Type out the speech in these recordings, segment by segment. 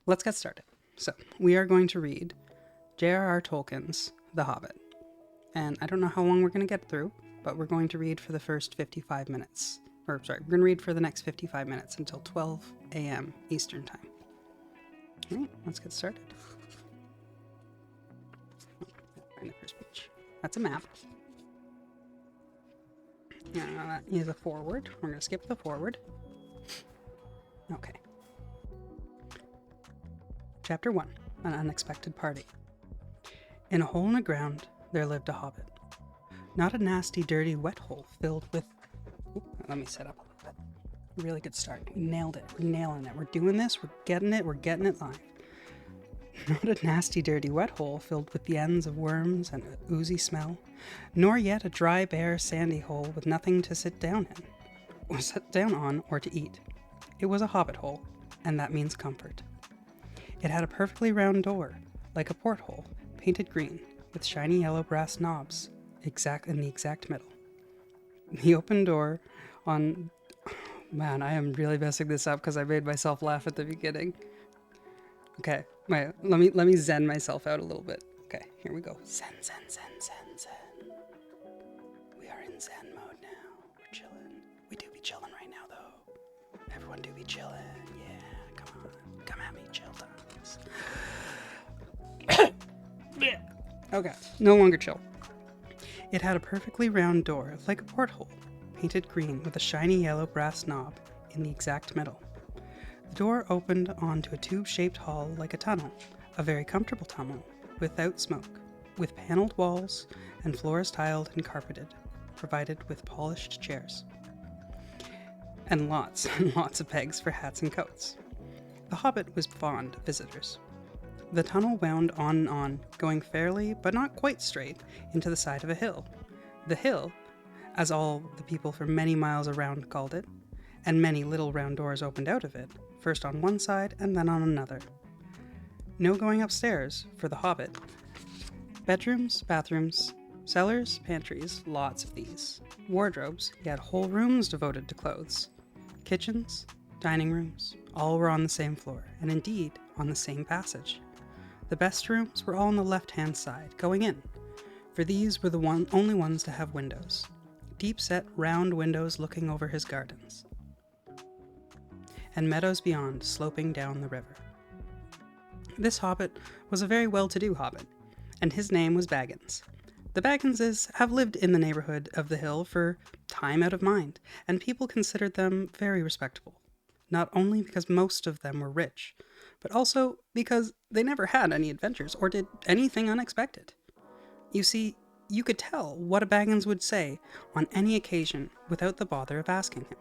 let's get started. So, we are going to read J.R.R. Tolkien's The Hobbit. And I don't know how long we're going to get through, but we're going to read for the first 55 minutes. We're going to read for the next 55 minutes until 12 a.m. Eastern Time. All right, let's get started. Find the first page. That's a map. That is a forward. We're going to skip the forward. Okay. Chapter 1. An Unexpected Party. In a hole in the ground, there lived a hobbit. Not a nasty, dirty, wet hole filled with... let me set up a little bit. Really good start. We nailed it. We're nailing it. We're doing this. We're getting it. We're getting it live. Not a nasty, dirty, wet hole filled with the ends of worms and an oozy smell, nor yet a dry, bare, sandy hole with nothing to sit down in, or sit down on, or to eat. It was a hobbit hole, and that means comfort. It had a perfectly round door, like a porthole, painted green, with shiny yellow brass knobs, in the exact middle. The open door on... Man, I am really messing this up because I made myself laugh at the beginning. Okay, wait, let me zen myself out a little bit. Okay, here we go. Zen. We are in zen mode now. We're chilling. We do be chilling right now, though. Everyone do be chilling. Yeah, come on. Come at me, chill times. Okay, no longer chill. It had a perfectly round door, like a porthole, painted green with a shiny yellow brass knob in the exact middle. The door opened onto a tube-shaped hall like a tunnel, a very comfortable tunnel, without smoke, with paneled walls and floors tiled and carpeted, provided with polished chairs. And lots and lots of pegs for hats and coats. The Hobbit was fond of visitors. The tunnel wound on and on, going fairly, but not quite straight, into the side of a hill. The hill, as all the people for many miles around called it, and many little round doors opened out of it, first on one side and then on another. No going upstairs for the Hobbit. Bedrooms, bathrooms, cellars, pantries, lots of these. Wardrobes, he had whole rooms devoted to clothes. Kitchens, dining rooms, all were on the same floor, and indeed on the same passage. The best rooms were all on the left-hand side, going in, for these were the only ones to have windows. Deep-set, round windows looking over his gardens. And meadows beyond, sloping down the river. This hobbit was a very well-to-do hobbit, and his name was Baggins. The Bagginses have lived in the neighborhood of the hill for time out of mind, and people considered them very respectable, not only because most of them were rich, but also because they never had any adventures or did anything unexpected. You see, you could tell what a Baggins would say on any occasion without the bother of asking him.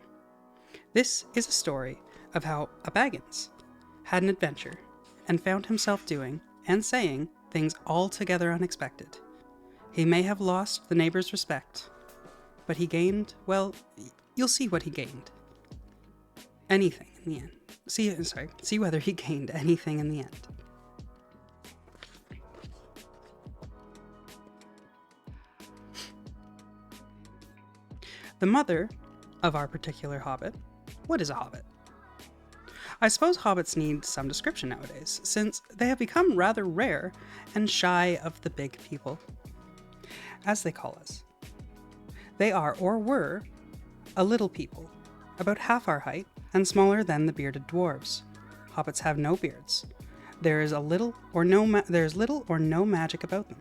This is a story of how a Baggins had an adventure and found himself doing and saying things altogether unexpected. He may have lost the neighbor's respect, but he gained, well, you'll see what he gained. Anything in the end. See whether he gained anything in the end. The mother of our particular hobbit. What is a hobbit? I suppose hobbits need some description nowadays, since they have become rather rare and shy of the big people, as they call us. They are, or were, a little people, about half our height and smaller than the bearded dwarves. Hobbits have no beards. There is little or no magic about them,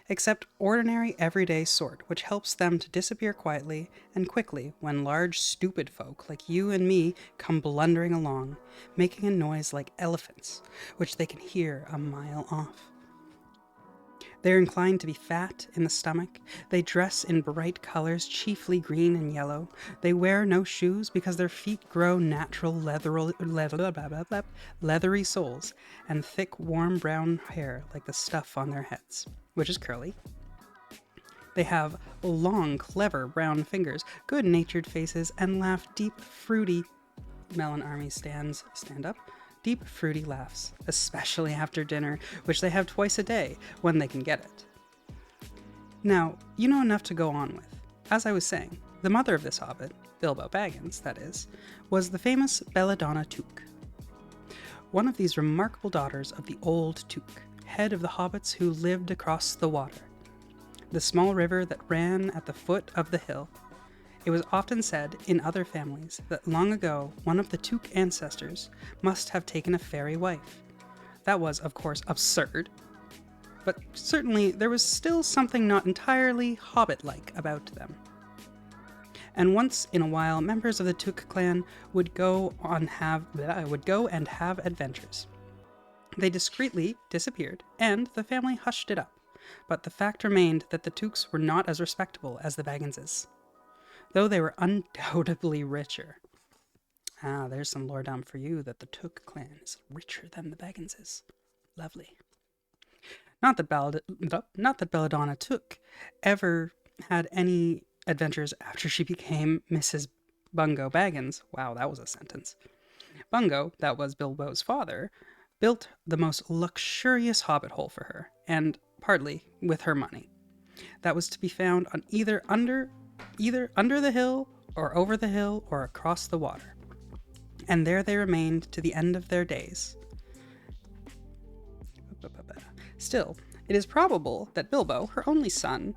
except ordinary everyday sort, which helps them to disappear quietly and quickly when large stupid folk like you and me come blundering along, making a noise like elephants, which they can hear a mile off. They are inclined to be fat in the stomach. They dress in bright colors, chiefly green and yellow. They wear no shoes because their feet grow natural leathery soles and thick, warm brown hair like the stuff on their heads, which is curly. They have long, clever brown fingers, good-natured faces, and laugh deep, fruity... Melon Army stand up. Deep, fruity laughs, especially after dinner, which they have twice a day, when they can get it. Now, you know enough to go on with. As I was saying, the mother of this hobbit, Bilbo Baggins, that is, was the famous Belladonna Took. one of these remarkable daughters of the old Took, head of the hobbits who lived across the water, the small river that ran at the foot of the hill. It was often said in other families that long ago one of the Took ancestors must have taken a fairy wife. That was, of course, absurd, but certainly there was still something not entirely hobbit-like about them. And once in a while, members of the Took clan would go and have adventures. They discreetly disappeared, and the family hushed it up, but the fact remained that the Tooks were not as respectable as the Bagginses, though they were undoubtedly richer. Ah, there's some lore dump for you, that the Took clan is richer than the Bagginses. Lovely. Not that Belladonna Took ever had any adventures after she became Mrs. Bungo Baggins. Wow, that was a sentence. Bungo, that was Bilbo's father, built the most luxurious hobbit hole for her, and partly with her money. That was to be found on either under the hill, or over the hill, or across the water. And there they remained to the end of their days. Still, it is probable that Bilbo, her only son,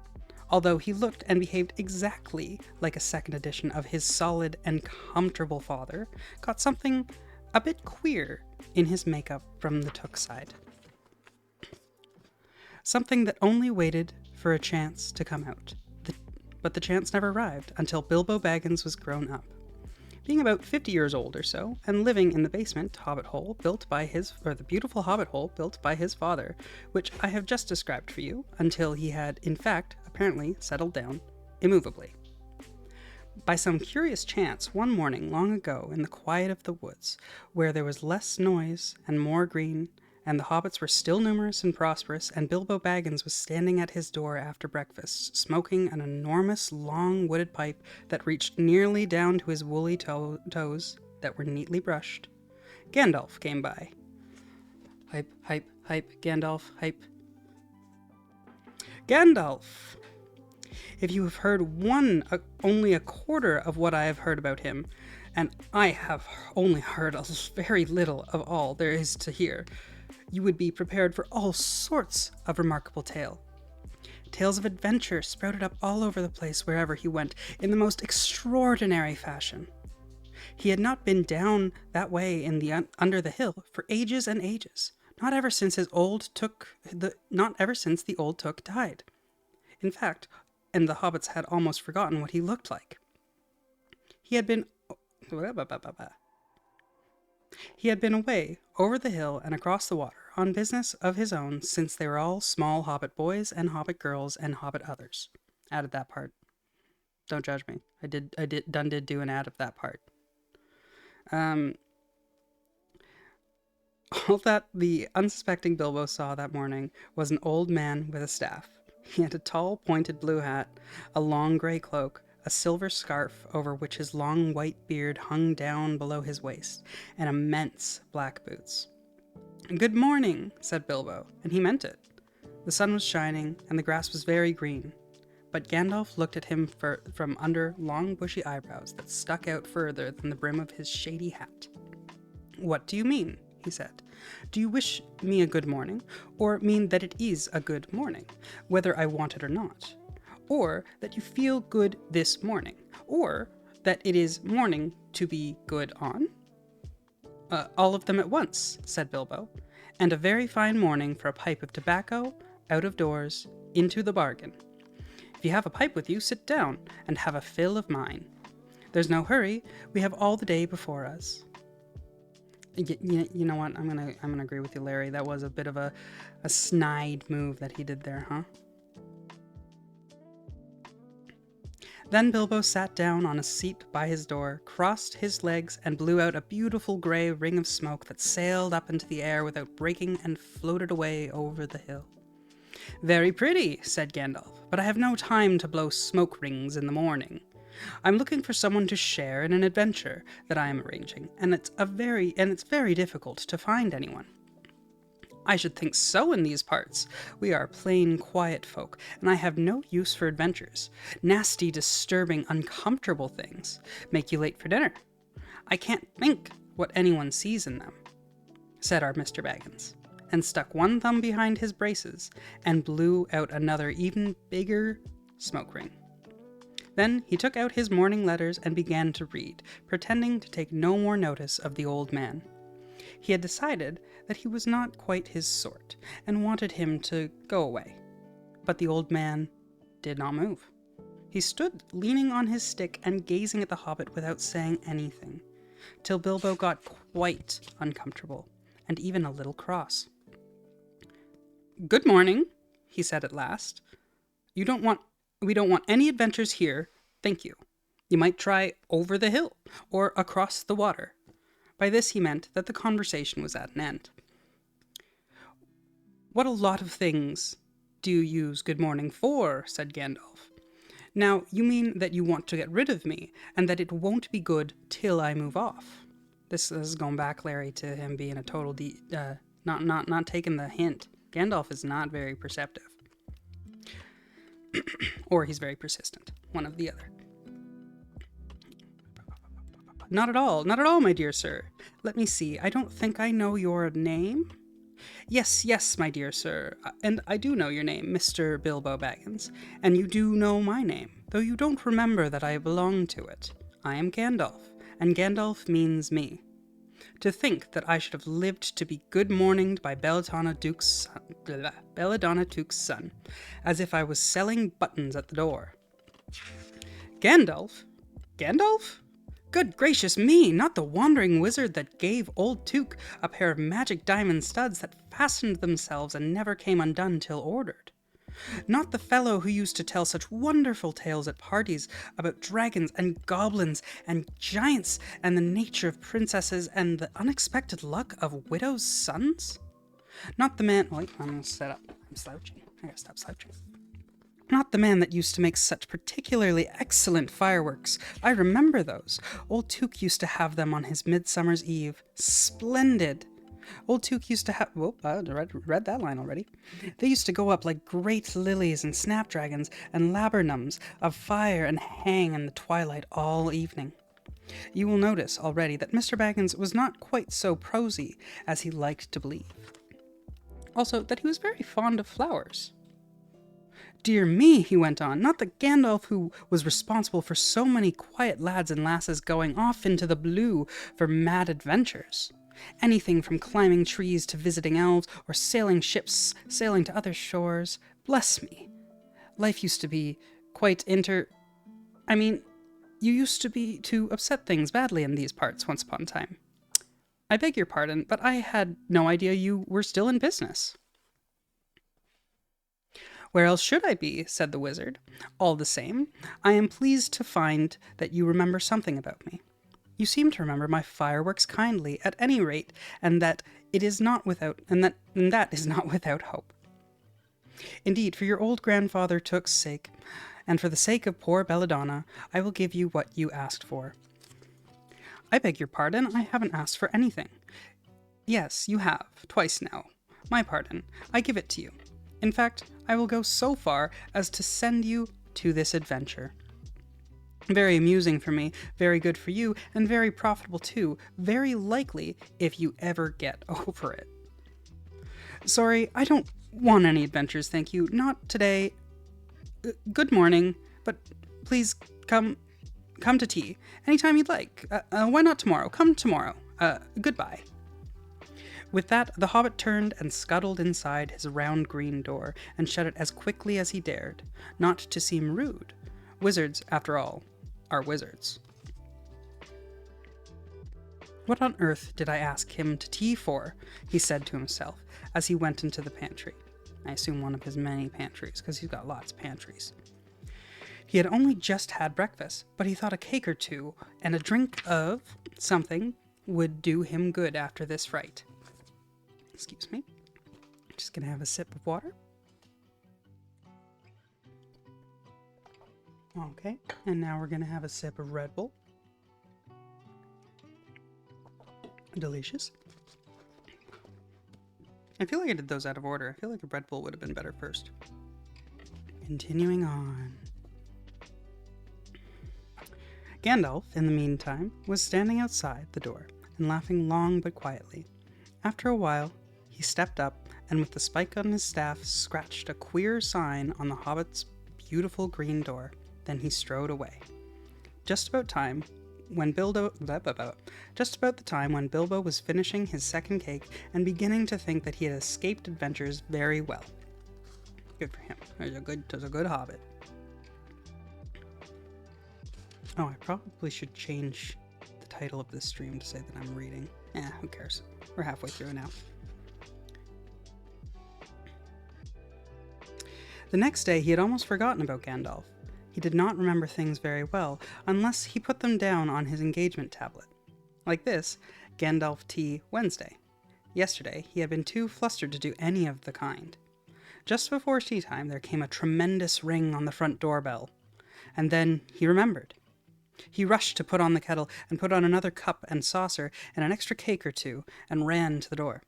although he looked and behaved exactly like a second edition of his solid and comfortable father, got something a bit queer in his makeup from the Took side. Something that only waited for a chance to come out. But the chance never arrived until Bilbo Baggins was grown up. Being about 50 years old or so, and living in the basement hobbit hole the beautiful hobbit hole built by his father, which I have just described for you, until he had, in fact, apparently settled down immovably. By some curious chance, one morning long ago in the quiet of the woods, where there was less noise and more green, and the hobbits were still numerous and prosperous, and Bilbo Baggins was standing at his door after breakfast, smoking an enormous long wooded pipe that reached nearly down to his woolly toes that were neatly brushed, Gandalf came by. Hype, hype, hype, Gandalf, hype. Gandalf! If you have heard only a quarter of what I have heard about him, and I have only heard a very little of all there is to hear, you would be prepared for all sorts of remarkable tales of adventure sprouted up all over the place wherever he went in the most extraordinary fashion. He had not been down that way in the under the hill for ages and ages, not ever since the old Took died. In fact, and the hobbits had almost forgotten what he looked like. He had been away over the hill and across the water on business of his own since they were all small hobbit boys and hobbit girls and hobbit others. Added that part. Don't judge me. I did do an ad of that part. All that the unsuspecting Bilbo saw that morning was an old man with a staff. He had a tall, pointed blue hat, a long grey cloak, a silver scarf over which his long white beard hung down below his waist, and immense black boots. "Good morning," said Bilbo, and he meant it. The sun was shining, and the grass was very green, but Gandalf looked at him from under long bushy eyebrows that stuck out further than the brim of his shady hat. "What do you mean?" he said. "Do you wish me a good morning, or mean that it is a good morning, whether I want it or not? Or that you feel good this morning, or that it is morning to be good on?" "All of them at once," said Bilbo, "and a very fine morning for a pipe of tobacco, out of doors, into the bargain. If you have a pipe with you, sit down, and have a fill of mine. There's no hurry, we have all the day before us." You know what, I'm gonna agree with you, Larry. That was a bit of a snide move that he did there, huh? Then Bilbo sat down on a seat by his door, crossed his legs, and blew out a beautiful grey ring of smoke that sailed up into the air without breaking and floated away over the hill. "Very pretty," said Gandalf, "but I have no time to blow smoke rings in the morning. I'm looking for someone to share in an adventure that I am arranging, and it's very difficult to find anyone." "I should think so in these parts. We are plain, quiet folk, and I have no use for adventures. Nasty, disturbing, uncomfortable things make you late for dinner. I can't think what anyone sees in them." said our Mr. Baggins, and stuck one thumb behind his braces and blew out another even bigger smoke ring. Then he took out his morning letters and began to read, pretending to take no more notice of the old man. He had decided that he was not quite his sort, and wanted him to go away. But the old man did not move. He stood leaning on his stick and gazing at the Hobbit without saying anything, till Bilbo got quite uncomfortable, and even a little cross. "Good morning," he said at last. We don't want any adventures here, thank you. You might try over the hill, or across the water." By this he meant that the conversation was at an end. "What a lot of things do you use good morning for?" said Gandalf. "Now, you mean that you want to get rid of me, and that it won't be good till I move off." This is going back, Larry, to him being a total not taking the hint. Gandalf is not very perceptive. Or he's very persistent. One of the other. Not at all, my dear sir. Let me see, I don't think I know your name." Yes, my dear sir, and I do know your name, Mr. Bilbo Baggins, and you do know my name, though you don't remember that I belong to it. I am Gandalf, and Gandalf means me. To think that I should have lived to be good-morninged by Belladonna Duke's son, as if I was selling buttons at the door. Gandalf? Gandalf? Good gracious me, not the wandering wizard that gave old Took a pair of magic diamond studs that fastened themselves and never came undone till ordered. Not the fellow who used to tell such wonderful tales at parties about dragons and goblins and giants and the nature of princesses and the unexpected luck of widows' sons? Not the man... Wait, I'm gonna set up. I'm slouching. I gotta stop slouching. Not the man that used to make such particularly excellent fireworks. I remember those. Old Took used to have them on his Midsummer's Eve. Splendid. Old Took used to have... Whoa, I read that line already. They used to go up like great lilies and snapdragons and laburnums of fire and hang in the twilight all evening. You will notice already that Mr. Baggins was not quite so prosy as he liked to believe. Also, that he was very fond of flowers. Dear me, he went on, not the Gandalf who was responsible for so many quiet lads and lasses going off into the blue for mad adventures. Anything from climbing trees to visiting elves, or sailing ships, sailing to other shores. Bless me. Life used to be quite you used to upset things badly in these parts once upon a time. I beg your pardon, but I had no idea you were still in business. Where else should I be? Said the wizard. All the same, I am pleased to find that you remember something about me. You seem to remember my fireworks kindly, at any rate, and that is not without hope. Indeed, for your old grandfather Took's sake, and for the sake of poor Belladonna, I will give you what you asked for. I beg your pardon, I haven't asked for anything. Yes, you have, twice now. My pardon, I give it to you. In fact, I will go so far as to send you to this adventure. Very amusing for me, very good for you, and very profitable too, very likely if you ever get over it. Sorry, I don't want any adventures, thank you. Not today. Good morning, but please come to tea. Anytime you'd like. Why not tomorrow? Come tomorrow. Goodbye. With that, the hobbit turned and scuttled inside his round green door, and shut it as quickly as he dared, not to seem rude. Wizards, after all, are wizards. What on earth did I ask him to tea for? He said to himself, as he went into the pantry. I assume one of his many pantries, because he's got lots of pantries. He had only just had breakfast, but he thought a cake or two and a drink of something would do him good after this fright. Excuse me. Just gonna have a sip of water. Okay, and now we're gonna have a sip of Red Bull. Delicious. I feel like I did those out of order. I feel like a Red Bull would have been better first. Continuing on. Gandalf, in the meantime, was standing outside the door and laughing long but quietly, After a while, he stepped up and with the spike on his staff scratched a queer sign on the Hobbit's beautiful green door. Then he strode away. Just about the time when Bilbo was finishing his second cake and beginning to think that he had escaped adventures very well. Good for him. There's a good hobbit. Oh, I probably should change the title of this stream to say that I'm reading. Who cares? We're halfway through now. The next day, he had almost forgotten about Gandalf. He did not remember things very well, unless he put them down on his engagement tablet. Like this, Gandalf Tea Wednesday. Yesterday, he had been too flustered to do any of the kind. Just before tea time, there came a tremendous ring on the front doorbell. And then he remembered. He rushed to put on the kettle and put on another cup and saucer and an extra cake or two and ran to the door.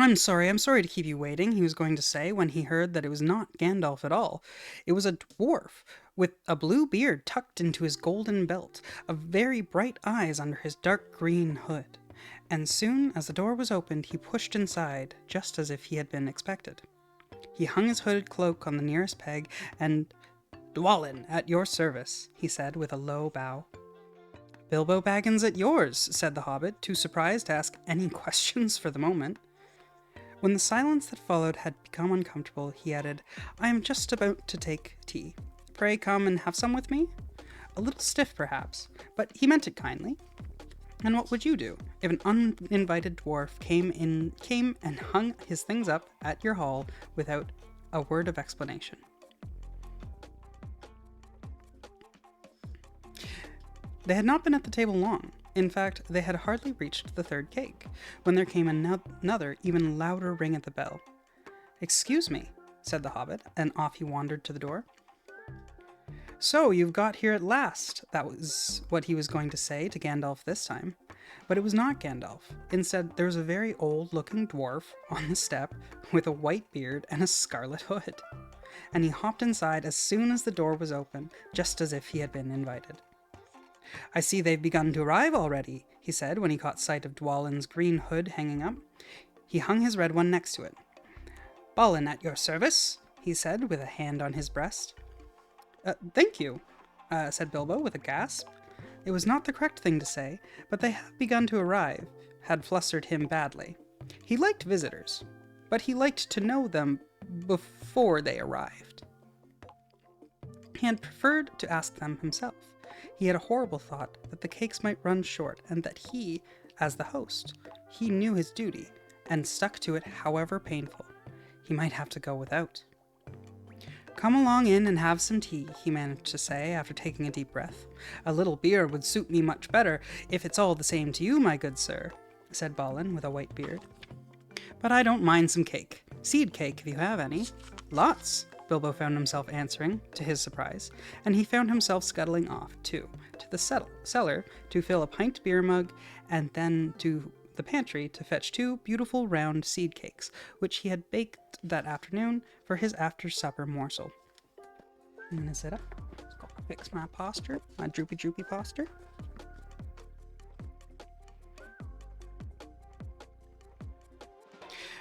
I'm sorry to keep you waiting, he was going to say when he heard that it was not Gandalf at all. It was a dwarf with a blue beard tucked into his golden belt, of very bright eyes under his dark green hood. And soon as the door was opened, he pushed inside, just as if he had been expected. He hung his hooded cloak on the nearest peg and, "Dwalin, at your service," he said with a low bow. "Bilbo Baggins at yours," said the hobbit, too surprised to ask any questions for the moment. When the silence that followed had become uncomfortable, he added, "I am just about to take tea. Pray come and have some with me?" A little stiff, perhaps, but he meant it kindly. And what would you do if an uninvited dwarf came and hung his things up at your hall without a word of explanation? They had not been at the table long. In fact, they had hardly reached the third cake, when there came another, even louder ring at the bell. "Excuse me," said the hobbit, and off he wandered to the door. "So, you've got here at last," that was what he was going to say to Gandalf this time. But it was not Gandalf. Instead, there was a very old-looking dwarf on the step with a white beard and a scarlet hood. And he hopped inside as soon as the door was open, just as if he had been invited. "I see they've begun to arrive already," he said when he caught sight of Dwalin's green hood hanging up. He hung his red one next to it. "Balin at your service," he said with a hand on his breast. Thank you," said Bilbo with a gasp. It was not the correct thing to say, but they had begun to arrive, had flustered him badly. He liked visitors, but he liked to know them before they arrived. He had preferred to ask them himself. He had a horrible thought that the cakes might run short, and that he, as the host, he knew his duty, and stuck to it however painful. He might have to go without. "Come along in and have some tea," he managed to say after taking a deep breath. "A little beer would suit me much better, if it's all the same to you, my good sir," said Balin with a white beard. "But I don't mind some cake. Seed cake, if you have any." "Lots," Bilbo found himself answering, to his surprise, and he found himself scuttling off, too, to the cellar to fill a pint beer mug, and then to the pantry to fetch 2 beautiful round seed cakes, which he had baked that afternoon for his after-supper morsel. I'm gonna sit up. Let's go fix my posture, my droopy posture.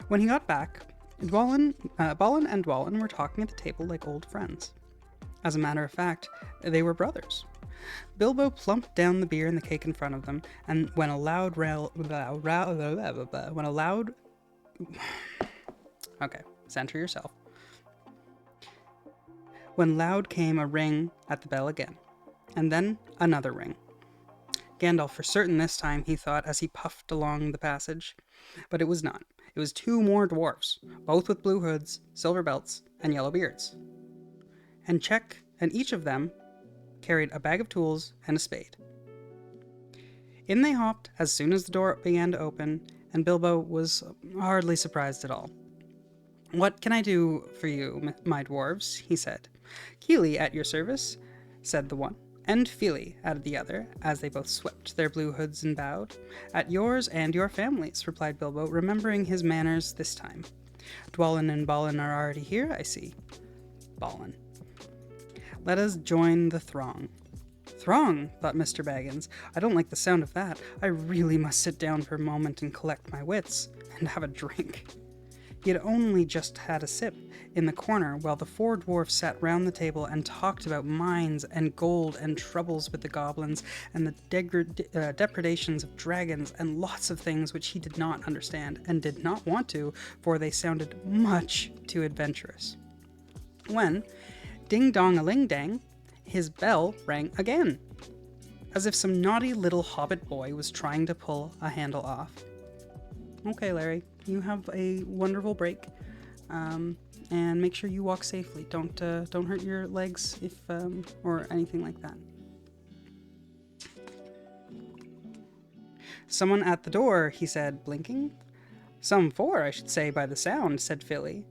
When he got back, Balin and Dwalin were talking at the table like old friends. As a matter of fact, they were brothers. Bilbo plumped down the beer and the cake in front of them, and when a loud okay, center yourself. When loud came a ring at the bell again, and then another ring. Gandalf for certain this time, he thought as he puffed along the passage, but it was not. It was 2 more dwarfs, both with blue hoods, silver belts, and yellow beards. And each of them carried a bag of tools and a spade. In they hopped as soon as the door began to open, and Bilbo was hardly surprised at all. "What can I do for you, my dwarves?" he said. "Keely at your service," said the one. "And Feely," added the other, as they both swept their blue hoods and bowed. "At yours and your families," replied Bilbo, remembering his manners this time. "Dwalin and Balin are already here, I see." Balin. "Let us join the throng." throng, thought Mr. Baggins. I don't like the sound of that. I really must sit down for a moment and collect my wits, and have a drink. He had only just had a sip in the corner while the 4 dwarfs sat round the table and talked about mines and gold and troubles with the goblins and the depredations of dragons and lots of things which he did not understand and did not want to, for they sounded much too adventurous. When, ding-dong-a-ling-dang, his bell rang again, as if some naughty little hobbit boy was trying to pull a handle off. Okay, Larry, you have a wonderful break, and make sure you walk safely. Don't hurt your legs if or anything like that. Someone at the door, he said, blinking. Some 4, I should say, by the sound, said Philly.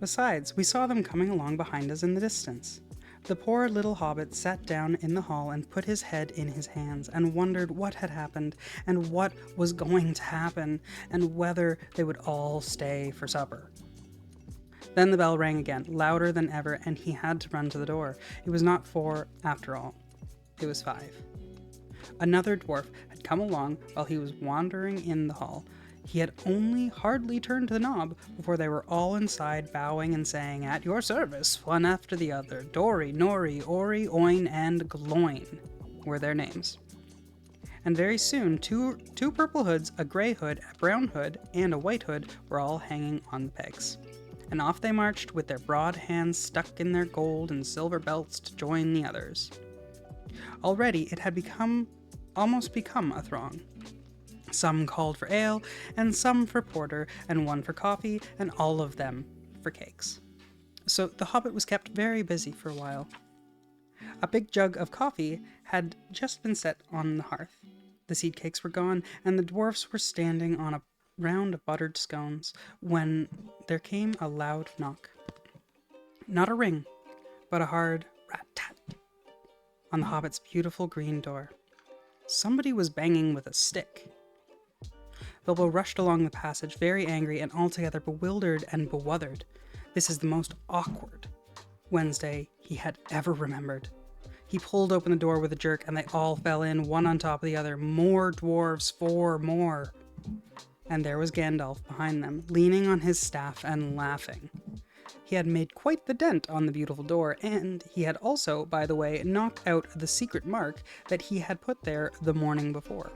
Besides, we saw them coming along behind us in the distance. The poor little hobbit sat down in the hall and put his head in his hands and wondered what had happened and what was going to happen and whether they would all stay for supper. Then the bell rang again, louder than ever, and he had to run to the door. It was not 4 after all. It was 5. Another dwarf had come along while he was wandering in the hall. He had only hardly turned the knob before they were all inside, bowing and saying, "At your service," one after the other. Dory, Nori, Ori, Oin, and Gloin were their names. And very soon, two purple hoods, a grey hood, a brown hood, and a white hood were all hanging on the pegs. And off they marched with their broad hands stuck in their gold and silver belts to join the others. Already it had almost become a throng. Some called for ale, and some for porter, and one for coffee, and all of them for cakes. So the hobbit was kept very busy for a while. A big jug of coffee had just been set on the hearth. The seed cakes were gone, and the dwarfs were standing on a round of buttered scones, when there came a loud knock. Not a ring, but a hard rat-tat on the hobbit's beautiful green door. Somebody was banging with a stick. Bilbo rushed along the passage, very angry and altogether bewildered and bewuthered. This is the most awkward Wednesday he had ever remembered. He pulled open the door with a jerk, and they all fell in, one on top of the other. More dwarves, 4 more. And there was Gandalf behind them, leaning on his staff and laughing. He had made quite the dent on the beautiful door, and he had also, by the way, knocked out the secret mark that he had put there the morning before.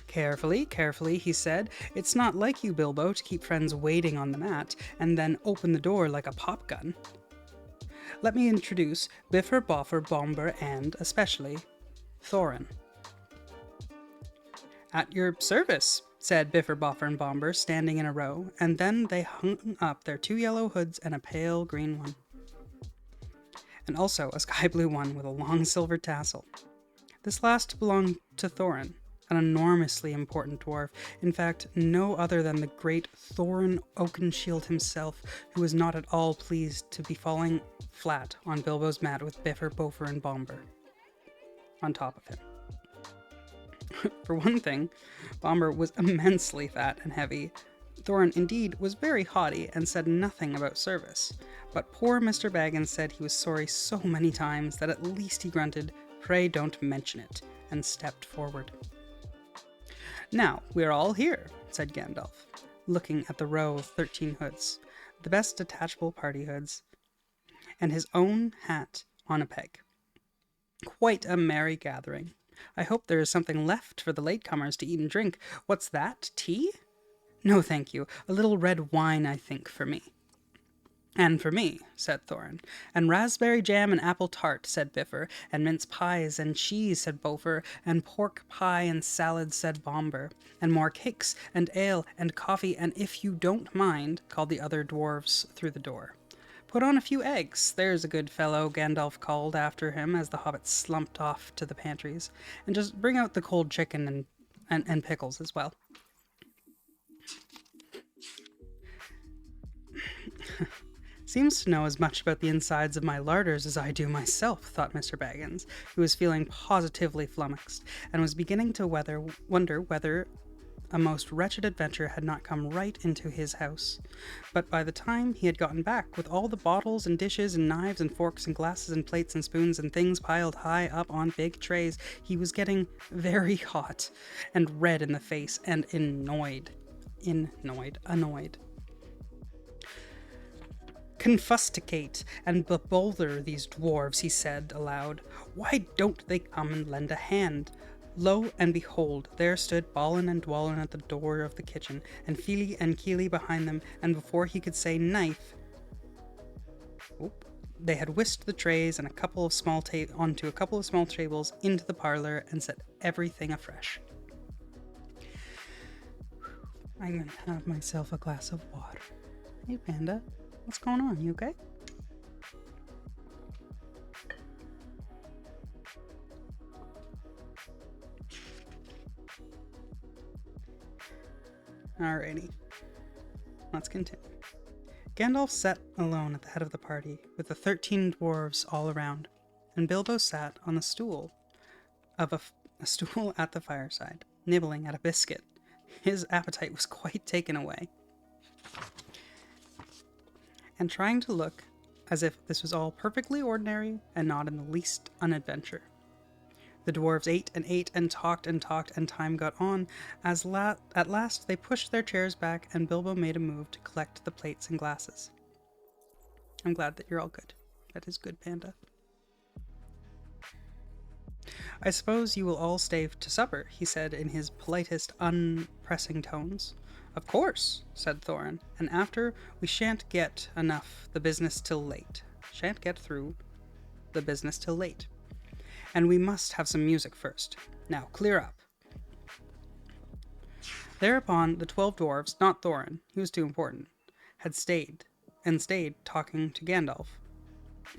Carefully, carefully, he said. It's not like you, Bilbo, to keep friends waiting on the mat, and then open the door like a pop gun. Let me introduce Bifur, Boffer, Bomber, and, especially, Thorin. At your service, said Bifur, Boffer, and Bomber, standing in a row, and then they hung up their 2 yellow hoods and a pale green one. And also a sky blue one with a long silver tassel. This last belonged to Thorin, an enormously important dwarf, in fact, no other than the great Thorin Oakenshield himself, who was not at all pleased to be falling flat on Bilbo's mat with Bifur, Boffer, and Bomber on top of him. For one thing, Bomber was immensely fat and heavy. Thorin, indeed, was very haughty and said nothing about service, but poor Mr. Baggins said he was sorry so many times that at least he grunted, "Pray don't mention it," and stepped forward. "Now, we're all here," said Gandalf, looking at the row of 13 hoods, the best detachable party hoods, and his own hat on a peg. "Quite a merry gathering. I hope there is something left for the latecomers to eat and drink. What's that? Tea? No, thank you. A little red wine, I think, for me." "And for me," said Thorin. "And raspberry jam and apple tart," said Bifur. "And mince pies and cheese," said Bofur. "And pork pie and salad," said Bomber. "And more cakes and ale and coffee, and if you don't mind," called the other dwarves through the door. "Put on a few eggs, there's a good fellow," Gandalf called after him as the hobbits slumped off to the pantries. "And just bring out the cold chicken and pickles as well." "Seems to know as much about the insides of my larders as I do myself," thought Mr. Baggins, who was feeling positively flummoxed, and was beginning to wonder whether a most wretched adventure had not come right into his house. But by the time he had gotten back, with all the bottles and dishes and knives and forks and glasses and plates and spoons and things piled high up on big trays, he was getting very hot and red in the face and annoyed. Confusticate and bebolder these dwarves, he said aloud. Why don't they come and lend a hand? Lo and behold, there stood Balin and Dwalin at the door of the kitchen, and Fili and Kili behind them, and before he could say knife, they had whisked the trays and onto a couple of small tables into the parlor and set everything afresh. I'm gonna have myself a glass of water. Hey, Panda. What's going on? You okay? Alrighty. Let's continue. Gandalf sat alone at the head of the party, with the 13 dwarves all around, and Bilbo sat on the stool of a stool at the fireside, nibbling at a biscuit. His appetite was quite taken away, and trying to look as if this was all perfectly ordinary and not in the least an adventure. The dwarves ate and talked, and time got on, as at last they pushed their chairs back, and Bilbo made a move to collect the plates and glasses. I'm glad that you're all good. That is good, Panda. I suppose you will all stay to supper, he said in his politest, unpressing tones. Of course, said Thorin, and after we shan't get enough the business till late. Shan't get through the business till late. And we must have some music first. Now, clear up. Thereupon the 12 dwarves, not Thorin, he was too important, had stayed talking to Gandalf,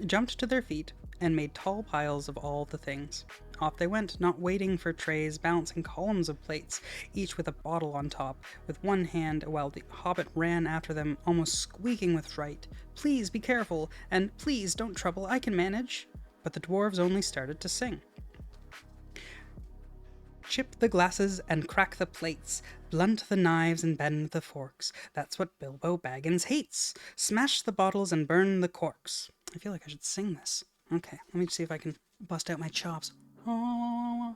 jumped to their feet, and made tall piles of all the things. Off they went, not waiting for trays, balancing columns of plates, each with a bottle on top, with one hand, while the Hobbit ran after them, almost squeaking with fright. Please be careful, and please don't trouble, I can manage. But the dwarves only started to sing. Chip the glasses and crack the plates, blunt the knives and bend the forks. That's what Bilbo Baggins hates. Smash the bottles and burn the corks. I feel like I should sing this. Okay, let me see if I can bust out my chops. Oh.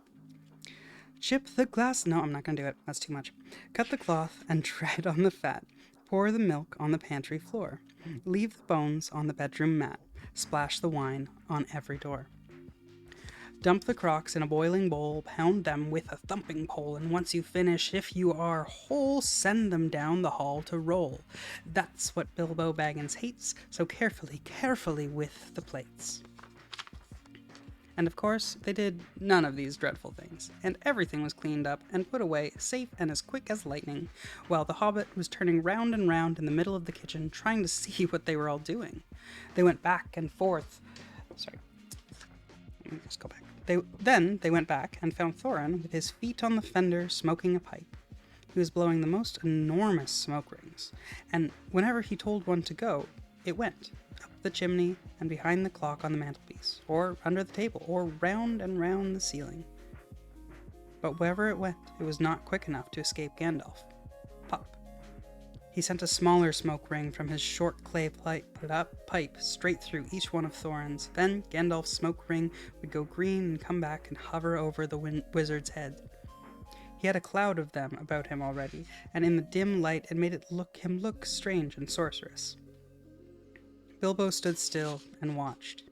Chip the glass. No, I'm not going to do it. That's too much. Cut the cloth and tread on the fat. Pour the milk on the pantry floor. Leave the bones on the bedroom mat. Splash the wine on every door. Dump the crocks in a boiling bowl, pound them with a thumping pole, and once you finish, if you are whole, send them down the hall to roll. That's what Bilbo Baggins hates, so carefully with the plates. And of course, they did none of these dreadful things, and everything was cleaned up and put away, safe and as quick as lightning, while the Hobbit was turning round and round in the middle of the kitchen, trying to see what they were all doing. They went back and forth. Sorry. Let me just go back. They went back and found Thorin with his feet on the fender, smoking a pipe. He was blowing the most enormous smoke rings, and whenever he told one to go, it went up the chimney and behind the clock on the mantelpiece, or under the table, or round and round the ceiling. But wherever it went, it was not quick enough to escape Gandalf. Pop. He sent a smaller smoke ring from his short clay pipe straight through each one of Thorin's. Then Gandalf's smoke ring would go green and come back and hover over the wizard's head. He had a cloud of them about him already, and in the dim light it made him look strange and sorcerous. Bilbo stood still and watched.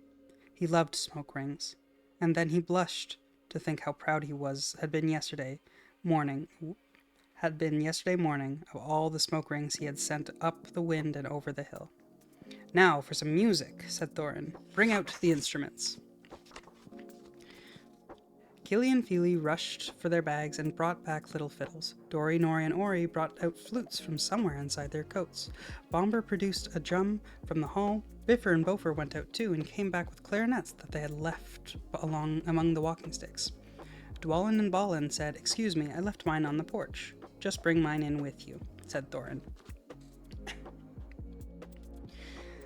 He loved smoke rings, and then he blushed to think how proud he had been yesterday morning of all the smoke rings he had sent up the wind and over the hill. Now for some music, said Thorin. Bring out the instruments. Kili and Fili rushed for their bags and brought back little fiddles. Dori, Nori, and Ori brought out flutes from somewhere inside their coats. Bomber produced a drum from the hall. Bifur and Bofer went out too and came back with clarinets that they had left among the walking sticks. Dwalin and Balin said, "Excuse me, I left mine on the porch." "Just bring mine in with you," said Thorin.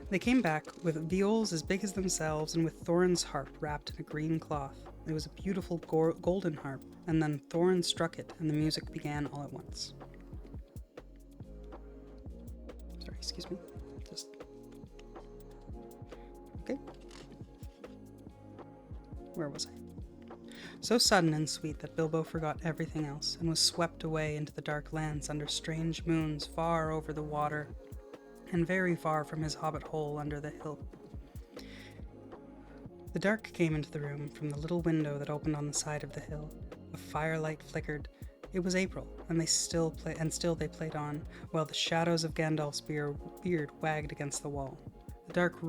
They came back with viols as big as themselves and with Thorin's harp wrapped in a green cloth. It was a beautiful golden harp, and then Thorin struck it, and the music began all at once. Sorry, excuse me. Just... Okay. Where was I? So sudden and sweet that Bilbo forgot everything else, and was swept away into the dark lands under strange moons far over the water, and very far from his hobbit hole under the hill. The dark came into the room from the little window that opened on the side of the hill. A firelight flickered. It was April, and still they played on, while the shadows of Gandalf's beard wagged against the wall. The dark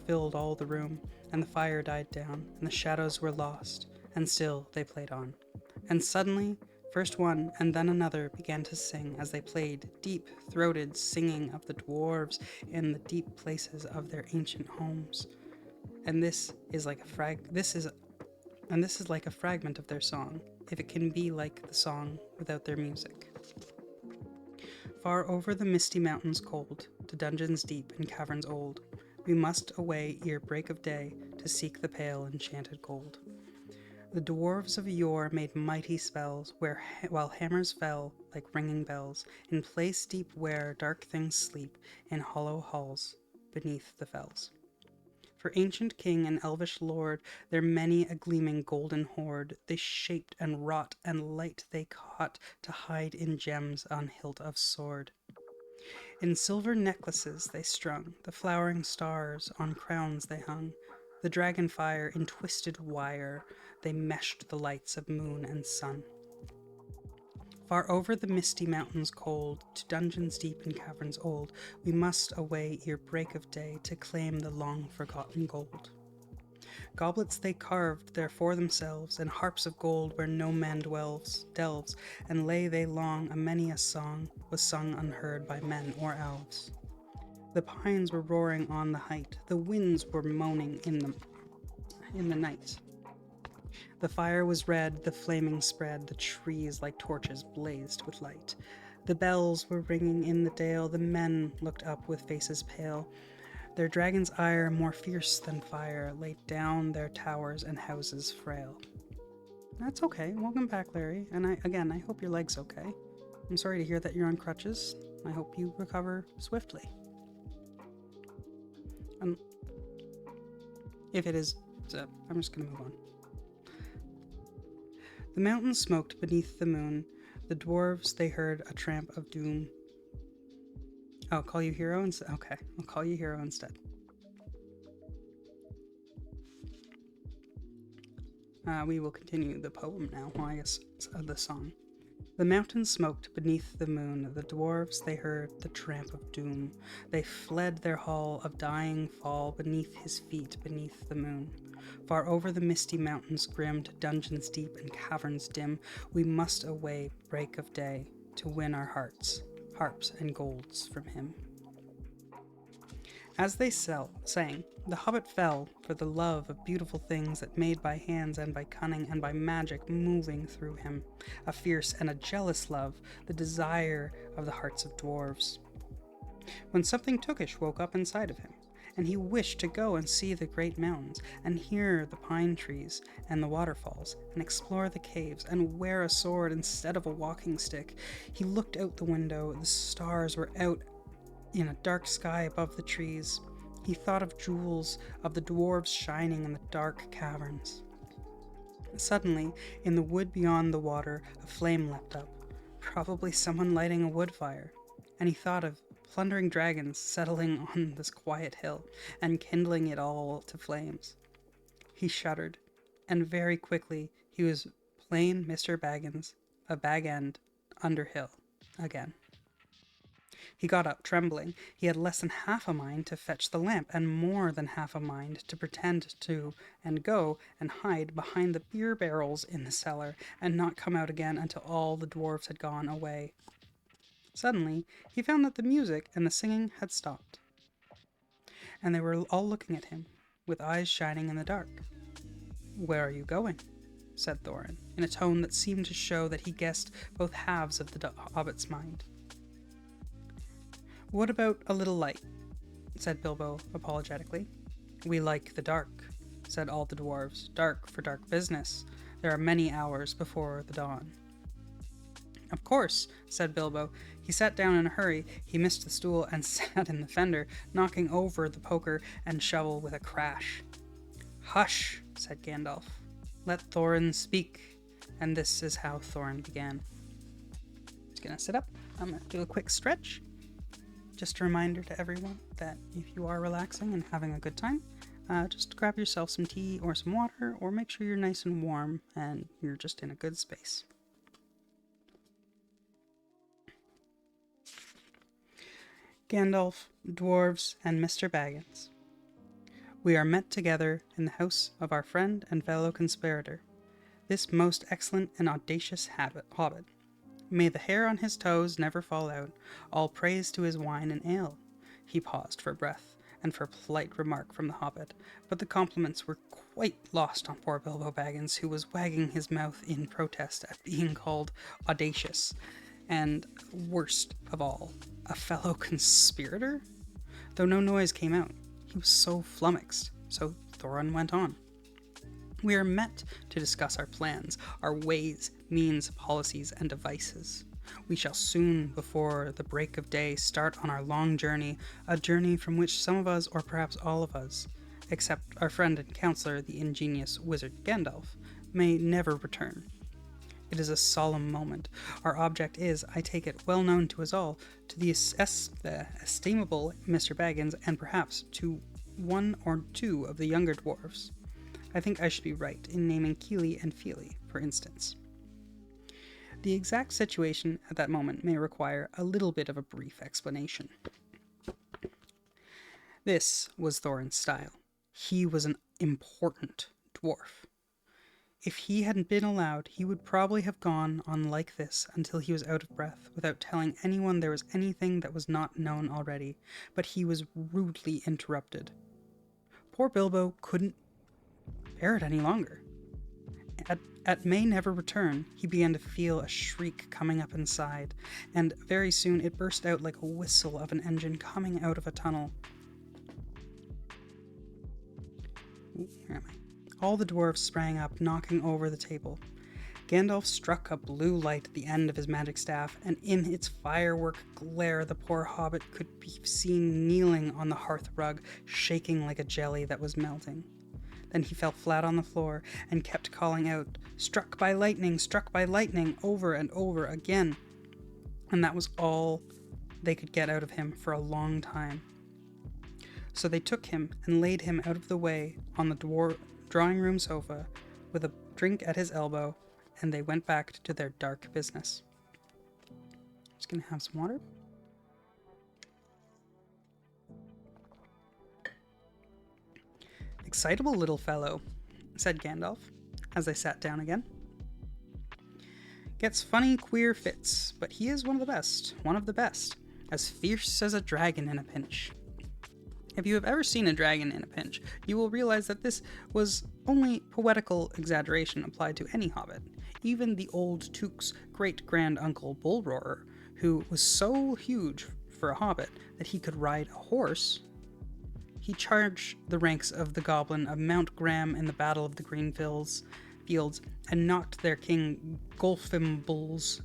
filled all the room, and the fire died down, and the shadows were lost, and still they played on. And suddenly, first one and then another began to sing as they played, deep-throated singing of the dwarves in the deep places of their ancient homes. And this is like a fragment of their song, if it can be like the song without their music. Far over the misty mountains cold, to dungeons deep and caverns old, we must away ere break of day to seek the pale enchanted gold. The dwarves of yore made mighty spells, while hammers fell like ringing bells, in place deep where dark things sleep, in hollow halls beneath the fells. For ancient king and elvish lord, their many a gleaming golden hoard, they shaped and wrought, and light they caught to hide in gems on hilt of sword. In silver necklaces they strung, the flowering stars on crowns they hung, the dragon fire in twisted wire, they meshed the lights of moon and sun. Far over the misty mountains cold, to dungeons deep and caverns old, we must away ere break of day to claim the long-forgotten gold. Goblets they carved there for themselves, and harps of gold where no man delves, and lay they long, a many a song was sung unheard by men or elves. The pines were roaring on the height, the winds were moaning in the night. The fire was red, the flaming spread, the trees like torches blazed with light. The bells were ringing in the dale, the men looked up with faces pale. Their dragon's ire, more fierce than fire, laid down their towers and houses frail. That's okay. Welcome back, Larry. And I hope your leg's okay. I'm sorry to hear that you're on crutches. I hope you recover swiftly. If it is, I'm just gonna move on. The mountains smoked beneath the moon. The dwarves, they heard a tramp of doom. Oh, call you hero instead? Okay, I'll call you hero instead. We will continue the poem now. Well, I guess the song. The mountains smoked beneath the moon. The dwarves, they heard the tramp of doom. They fled their hall of dying fall beneath his feet, beneath the moon. Far over the misty mountains grim, to dungeons deep and caverns dim, we must away break of day to win our hearts, harps and golds from him. As they sang, the hobbit fell for the love of beautiful things that made by hands and by cunning and by magic moving through him, a fierce and a jealous love, the desire of the hearts of dwarves. When something tookish woke up inside of him, and he wished to go and see the great mountains, and hear the pine trees and the waterfalls, and explore the caves, and wear a sword instead of a walking stick, he looked out the window. The stars were out in a dark sky above the trees. He thought of jewels of the dwarves shining in the dark caverns. Suddenly, in the wood beyond the water, a flame leapt up, probably someone lighting a wood fire, and he thought of plundering dragons settling on this quiet hill and kindling it all to flames. He shuddered, and very quickly he was plain Mr. Baggins, a Bag End, Underhill, again. He got up, trembling. He had less than half a mind to fetch the lamp, and more than half a mind to pretend to, and go and hide behind the beer barrels in the cellar, and not come out again until all the dwarves had gone away. Suddenly, he found that the music and the singing had stopped, and they were all looking at him, with eyes shining in the dark. "Where are you going?" said Thorin, in a tone that seemed to show that he guessed both halves of the hobbit's mind. "What about a little light?" said Bilbo apologetically. "We like the dark," said all the dwarves. Dark for dark business. There are many hours before the dawn. Of course, said Bilbo. He sat down in a hurry. He missed the stool and sat in the fender, knocking over the poker and shovel with a crash. Hush, said Gandalf. Let Thorin speak. And this is how Thorin began. Just gonna sit up. I'm gonna do a quick stretch. Just a reminder to everyone that if you are relaxing and having a good time, just grab yourself some tea or some water, or make sure you're nice and warm and you're just in a good space. Gandalf, dwarves, and Mr. Baggins. We are met together in the house of our friend and fellow conspirator, this most excellent and audacious hobbit. May the hair on his toes never fall out, all praise to his wine and ale. He paused for breath, and for a polite remark from the hobbit, but the compliments were quite lost on poor Bilbo Baggins, who was wagging his mouth in protest at being called audacious, and, worst of all, a fellow conspirator? Though no noise came out, he was so flummoxed, so Thorin went on. We are met to discuss our plans, our ways, means, policies, and devices. We shall soon, before the break of day, start on our long journey, a journey from which some of us, or perhaps all of us, except our friend and counselor, the ingenious wizard Gandalf, may never return. It is a solemn moment. Our object is, I take it, well known to us all, to the estimable Mr. Baggins, and perhaps to one or two of the younger dwarves. I think I should be right in naming Keely and Feely, for instance. The exact situation at that moment may require a little bit of a brief explanation. This was Thorin's style. He was an important dwarf. If he hadn't been allowed, he would probably have gone on like this until he was out of breath, without telling anyone there was anything that was not known already, but he was rudely interrupted. Poor Bilbo couldn't bear it any longer. At may never return, he began to feel a shriek coming up inside, and very soon it burst out like a whistle of an engine coming out of a tunnel. Where am I? All the dwarves sprang up, knocking over the table. Gandalf struck a blue light at the end of his magic staff, and in its firework glare the poor hobbit could be seen kneeling on the hearth rug, shaking like a jelly that was melting. Then he fell flat on the floor and kept calling out, struck by lightning, over and over again. And that was all they could get out of him for a long time. So they took him and laid him out of the way on the drawing room sofa with a drink at his elbow, and they went back to their dark business. Just gonna have some water. Excitable little fellow, said Gandalf, as they sat down again. Gets funny, queer fits, but he is one of the best, as fierce as a dragon in a pinch. If you have ever seen a dragon in a pinch, you will realize that this was only poetical exaggeration applied to any hobbit. Even the old Took's great-grand-uncle Bullroarer, who was so huge for a hobbit that he could ride a horse. He charged the ranks of the goblin of Mount Graham in the Battle of the Green Fields, and knocked their king Golfimbul's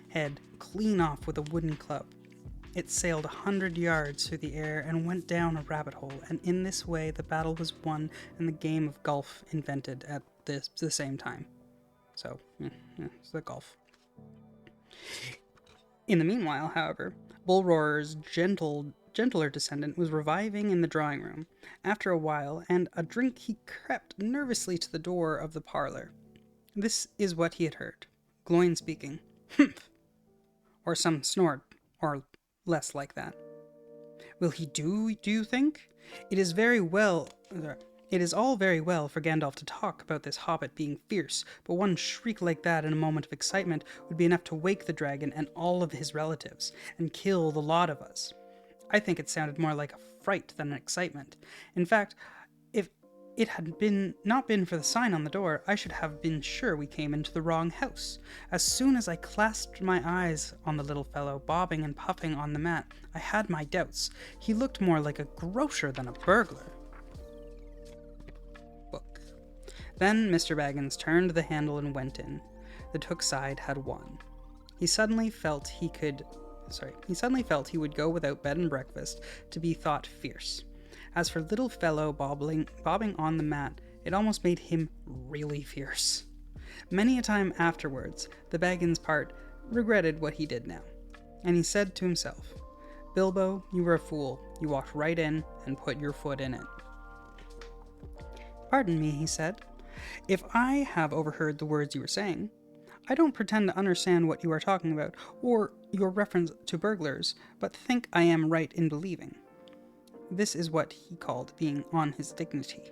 head clean off with a wooden club. It sailed 100 yards through the air and went down a rabbit hole, and in this way the battle was won and the game of golf invented at the same time. So, it's the golf. In the meanwhile, however, Bullroarer's gentler descendant was reviving in the drawing room. After a while, and a drink, he crept nervously to the door of the parlor. This is what he had heard. Gloin speaking. Humph! Or some snort, or less like that. Will he do you think? It is all very well for Gandalf to talk about this hobbit being fierce, but one shriek like that in a moment of excitement would be enough to wake the dragon and all of his relatives, and kill the lot of us. I think it sounded more like a fright than an excitement. In fact, if it had not been for the sign on the door, I should have been sure we came into the wrong house. As soon as I clasped my eyes on the little fellow, bobbing and puffing on the mat, I had my doubts. He looked more like a grocer than a burglar. Then Mr. Baggins turned the handle and went in. The Took side had won. He suddenly felt he would go without bed and breakfast to be thought fierce. As for little fellow bobbing on the mat, it almost made him really fierce. Many a time afterwards, the Baggins part regretted what he did now, and he said to himself, "Bilbo, you were a fool. You walked right in and put your foot in it." "Pardon me," he said, "if I have overheard the words you were saying. I don't pretend to understand what you are talking about, or your reference to burglars, but think I am right in believing." This is what he called being on his dignity.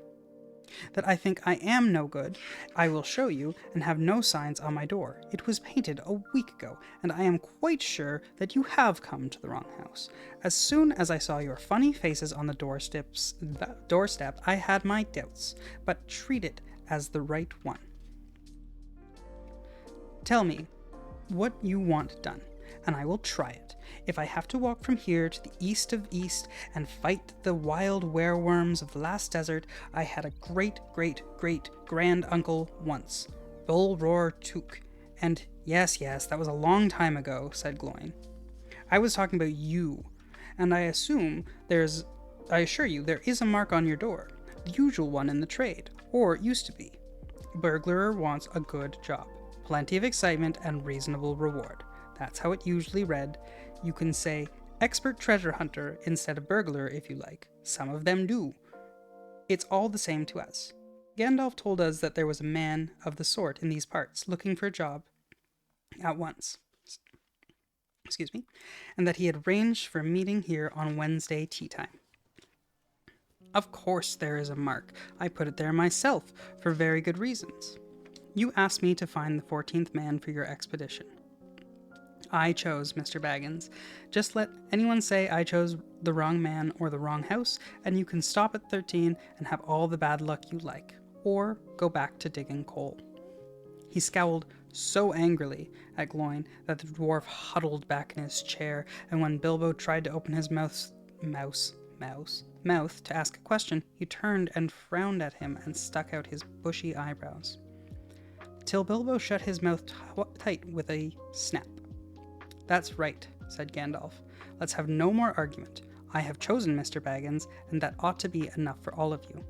"That I think I am no good, I will show you, and have no signs on my door. It was painted a week ago, and I am quite sure that you have come to the wrong house. As soon as I saw your funny faces on the doorstep, I had my doubts, but treat it as the right one. Tell me what you want done, and I will try it. If I have to walk from here to the east of east and fight the wild wereworms of the last desert, I had a great-great-great-grand-uncle once, Bulroar Took, and yes, that was a long time ago," said Gloin. "I was talking about you, and I assure you there is a mark on your door, the usual one in the trade, or it used to be. Burglar wants a good job. Plenty of excitement and reasonable reward. That's how it usually read. You can say expert treasure hunter instead of burglar if you like. Some of them do. It's all the same to us. Gandalf told us that there was a man of the sort in these parts looking for a job at once. And that he had arranged for a meeting here on Wednesday tea time. Of course there is a mark. I put it there myself for very good reasons. You asked me to find the 14th man for your expedition. I chose Mr. Baggins. Just let anyone say I chose the wrong man or the wrong house, and you can stop at 13 and have all the bad luck you like, or go back to digging coal." He scowled so angrily at Gloin that the dwarf huddled back in his chair, and when Bilbo tried to open his mouth to ask a question, he turned and frowned at him and stuck out his bushy eyebrows. Till Bilbo shut his mouth tight with a snap. "That's right," said Gandalf. "Let's have no more argument. I have chosen Mr. Baggins, and that ought to be enough for all of you.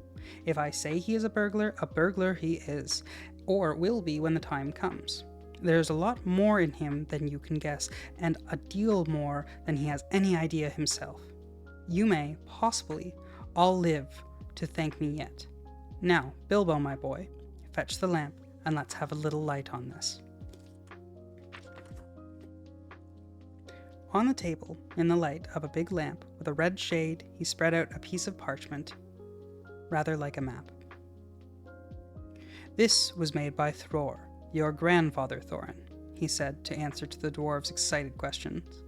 If I say he is a burglar he is, or will be when the time comes. There's a lot more in him than you can guess, and a deal more than he has any idea himself. You may, possibly, all live to thank me yet. Now, Bilbo, my boy, fetch the lamp, and let's have a little light on this." On the table, in the light of a big lamp with a red shade, he spread out a piece of parchment, rather like a map. "This was made by Thror, your grandfather Thorin," he said to answer to the dwarves' excited questions.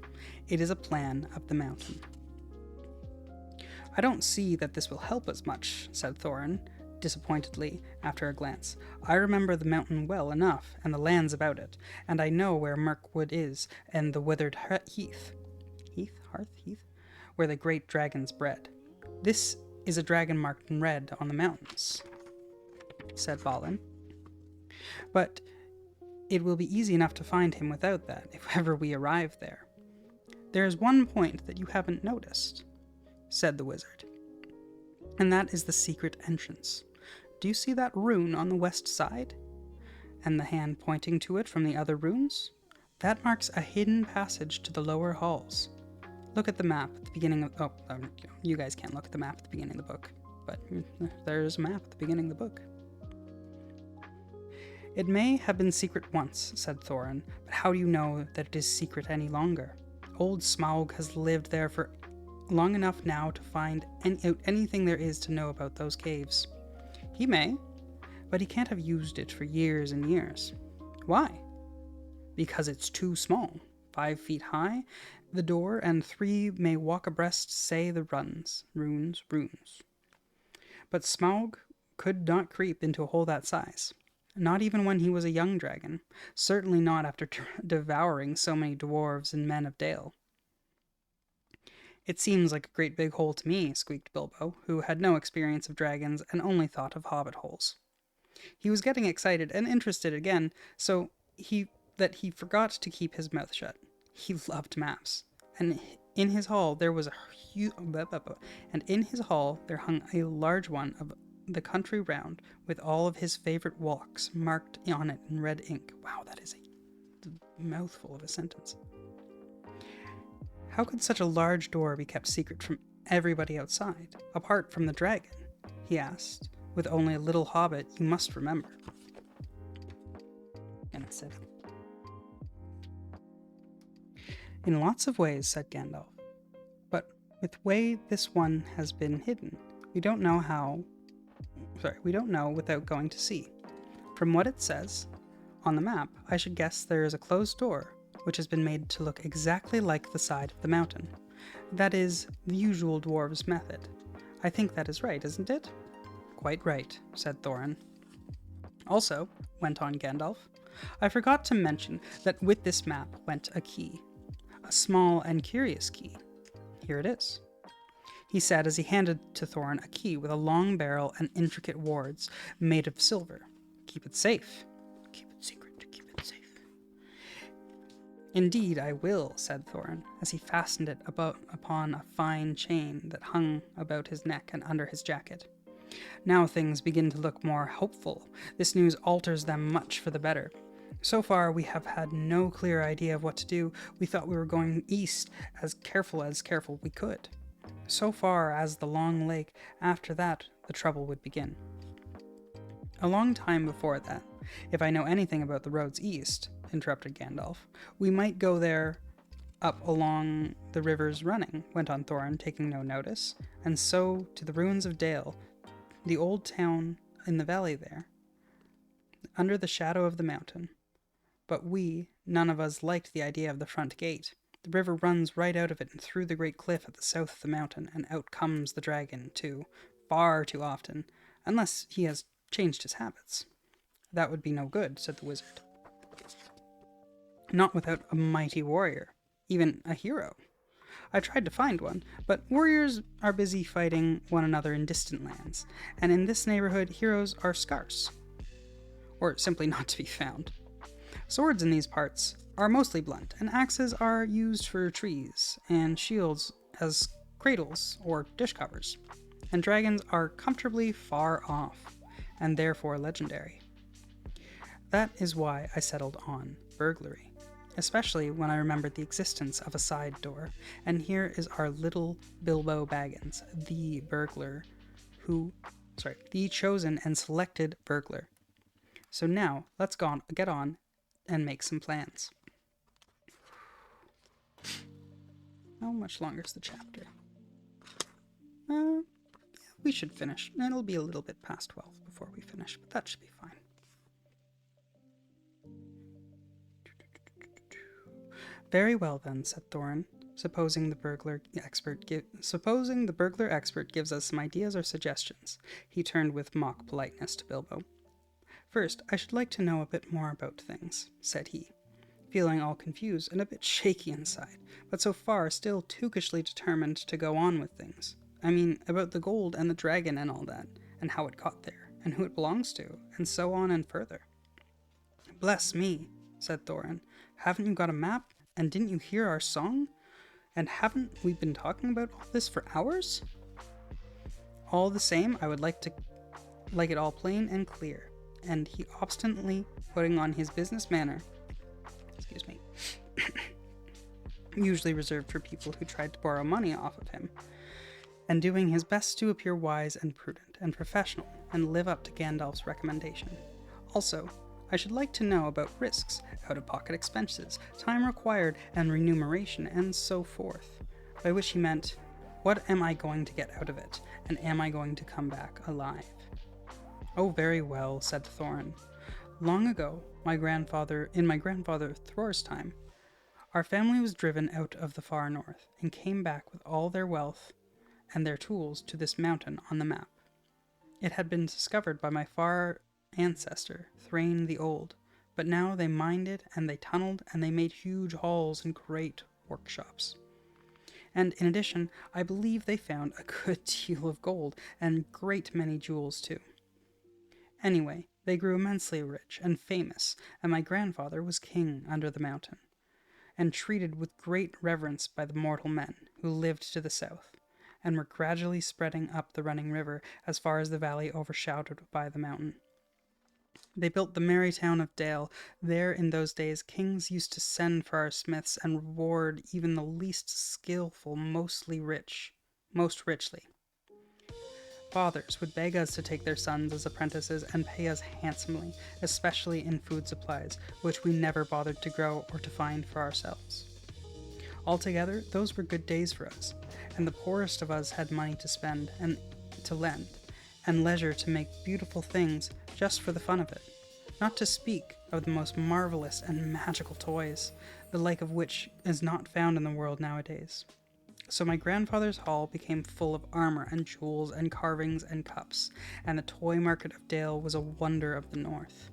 "It is a plan of the mountain." "I don't see that this will help us much," said Thorin, disappointedly, after a glance. "I remember the mountain well enough, and the lands about it, and I know where Mirkwood is, and the withered heath, where the great dragons bred. This is a dragon marked in red on the mountains," said Balin. "But it will be easy enough to find him without that, if ever we arrive there. There is one point that you haven't noticed," said the wizard, "and that is the secret entrance. Do you see that rune on the west side? And the hand pointing to it from the other runes? That marks a hidden passage to the lower halls. Look at the map at the beginning of... you guys can't look at the map at the beginning of the book, but there's a map at the beginning of the book." "It may have been secret once," said Thorin, "but how do you know that it is secret any longer? Old Smaug has lived there for long enough now to find out anything there is to know about those caves. He may, but he can't have used it for years and years. Why? Because it's too small. 5 feet high, the door, and 3 may walk abreast, say the runes. But Smaug could not creep into a hole that size. Not even when he was a young dragon. Certainly not after devouring so many dwarves and men of Dale." "It seems like a great big hole to me," squeaked Bilbo, who had no experience of dragons and only thought of hobbit holes. He was getting excited and interested again, so he forgot to keep his mouth shut. He loved maps, and in his hall there was a huge, and in his hall there hung a large one of the country round, with all of his favorite walks marked on it in red ink. Wow, that is a mouthful of a sentence. How could such a large door be kept secret from everybody outside, apart from the dragon? He asked, with only a little hobbit, you must remember. And I said, in lots of ways, said Gandalf. But with the way this one has been hidden, we don't know without going to see. From what it says on the map, I should guess there is a closed door, which has been made to look exactly like the side of the mountain. That is the usual dwarves' method. I think that is right, isn't it? Quite right, said Thorin. Also, went on Gandalf, I forgot to mention that with this map went a key. A small and curious key. Here it is, he said as he handed to Thorin a key with a long barrel and intricate wards made of silver. Keep it safe. Keep it secret. Keep it safe. Indeed, I will, said Thorin, as he fastened it upon a fine chain that hung about his neck and under his jacket. Now things begin to look more hopeful. This news alters them much for the better. So far, we have had no clear idea of what to do. We thought we were going east as careful we could. So far as the long lake, after that, the trouble would begin. A long time before that, if I know anything about the roads east, interrupted Gandalf, we might go there up along the rivers running, went on Thorin, taking no notice, and so to the ruins of Dale, the old town in the valley there, under the shadow of the mountain. But we, none of us, liked the idea of the front gate. The river runs right out of it and through the great cliff at the south of the mountain, and out comes the dragon, too, far too often, unless he has changed his habits. That would be no good, said the wizard. Not without a mighty warrior, even a hero. I tried to find one, but warriors are busy fighting one another in distant lands, and in this neighborhood heroes are scarce, or simply not to be found. Swords in these parts are mostly blunt, and axes are used for trees, and shields as cradles or dish covers, and dragons are comfortably far off, and therefore legendary. That is why I settled on burglary, especially when I remembered the existence of a side door, and here is our little Bilbo Baggins, the chosen and selected burglar. So now, let's get on and make some plans. How much longer is the chapter? We should finish. It'll be a little bit past 12 before we finish, but that should be fine. Very well then, said Thorin. Supposing the burglar expert gives us some ideas or suggestions. He turned with mock politeness to Bilbo. First, I should like to know a bit more about things, said he, feeling all confused and a bit shaky inside, but so far still tookishly determined to go on with things. I mean, about the gold and the dragon and all that, and how it got there, and who it belongs to, and so on and further. Bless me, said Thorin. Haven't you got a map? And didn't you hear our song? And haven't we been talking about all this for hours? All the same, I would like it all plain and clear. And he obstinately putting on his business manner, usually reserved for people who tried to borrow money off of him, and doing his best to appear wise and prudent and professional and live up to Gandalf's recommendation. Also, I should like to know about risks, out-of-pocket expenses, time required and remuneration, and so forth. By which he meant, what am I going to get out of it, and am I going to come back alive? Oh, very well, said Thorin. Long ago, in my grandfather Thror's time, our family was driven out of the far north, and came back with all their wealth and their tools to this mountain on the map. It had been discovered by my far ancestor, Thrain the Old, but now they mined it, and they tunneled, and they made huge halls and great workshops. And in addition, I believe they found a good deal of gold, and great many jewels too. Anyway, They grew immensely rich and famous, and my grandfather was king under the mountain, and treated with great reverence by the mortal men who lived to the south, and were gradually spreading up the running river as far as the valley overshadowed by the mountain. They built the merry town of Dale. There in those days kings used to send for our smiths and reward even the least skilful most richly. Fathers would beg us to take their sons as apprentices and pay us handsomely, especially in food supplies, which we never bothered to grow or to find for ourselves. Altogether, those were good days for us, and the poorest of us had money to spend and to lend, and leisure to make beautiful things just for the fun of it, not to speak of the most marvelous and magical toys, the like of which is not found in the world nowadays. So my grandfather's hall became full of armor and jewels and carvings and cups, and the toy market of Dale was a wonder of the north.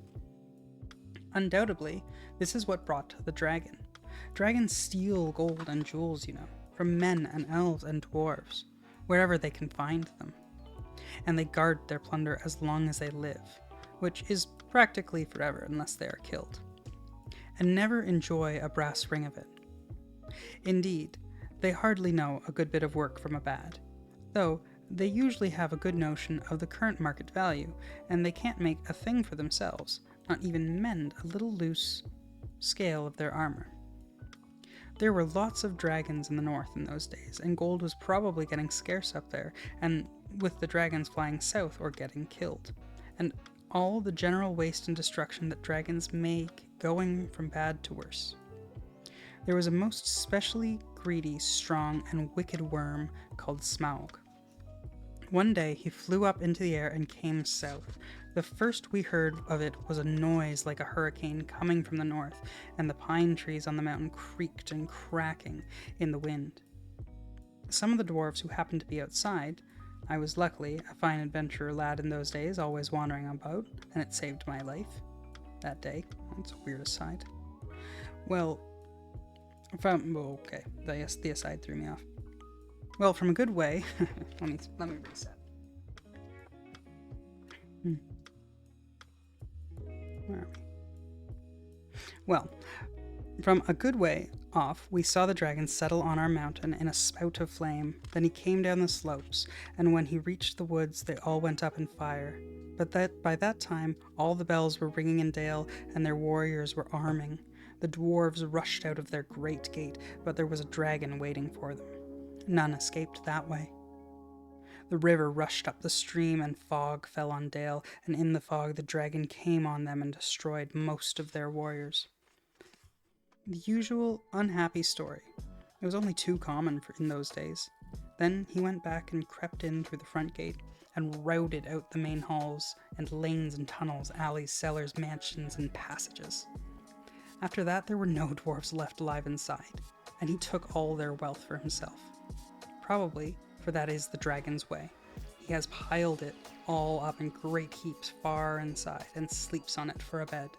Undoubtedly, this is what brought the dragon. Dragons steal gold and jewels, from men and elves and dwarves, wherever they can find them. And they guard their plunder as long as they live, which is practically forever unless they are killed, and never enjoy a brass ring of it. Indeed, they hardly know a good bit of work from a bad, though they usually have a good notion of the current market value, and they can't make a thing for themselves, not even mend a little loose scale of their armor. There were lots of dragons in the north in those days, and gold was probably getting scarce up there, and with the dragons flying south or getting killed, and all the general waste and destruction that dragons make going from bad to worse. There was a most specially greedy, strong, and wicked worm called Smaug. One day he flew up into the air and came south. The first we heard of it was a noise like a hurricane coming from the north, and the pine trees on the mountain creaked and cracking in the wind. Some of the dwarves who happened to be outside, I was luckily a fine adventurer lad in those days, always wandering about, and it saved my life that day. That's a weird aside. The aside threw me off. Well, from a good way, let me reset. Where are we? Well, from a good way off, we saw the dragon settle on our mountain in a spout of flame. Then he came down the slopes, and when he reached the woods, they all went up in fire. But by that time, all the bells were ringing in Dale, and their warriors were arming. The dwarves rushed out of their great gate, but there was a dragon waiting for them. None escaped that way. The river rushed up the stream, and fog fell on Dale, and in the fog the dragon came on them and destroyed most of their warriors. The usual unhappy story. It was only too common in those days. Then he went back and crept in through the front gate, and routed out the main halls, and lanes and tunnels, alleys, cellars, mansions, and passages. After that, there were no dwarves left alive inside, and he took all their wealth for himself. Probably, for that is the dragon's way. He has piled it all up in great heaps far inside, and sleeps on it for a bed.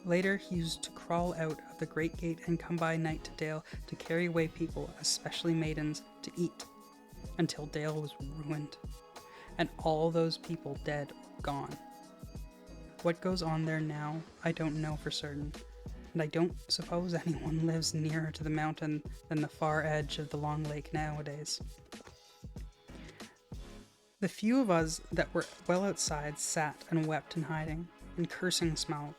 Later, he used to crawl out of the great gate and come by night to Dale to carry away people, especially maidens, to eat, until Dale was ruined, and all those people dead or gone. What goes on there now, I don't know for certain, and I don't suppose anyone lives nearer to the mountain than the far edge of the long lake nowadays. The few of us that were well outside sat and wept in hiding, and cursing Smaug,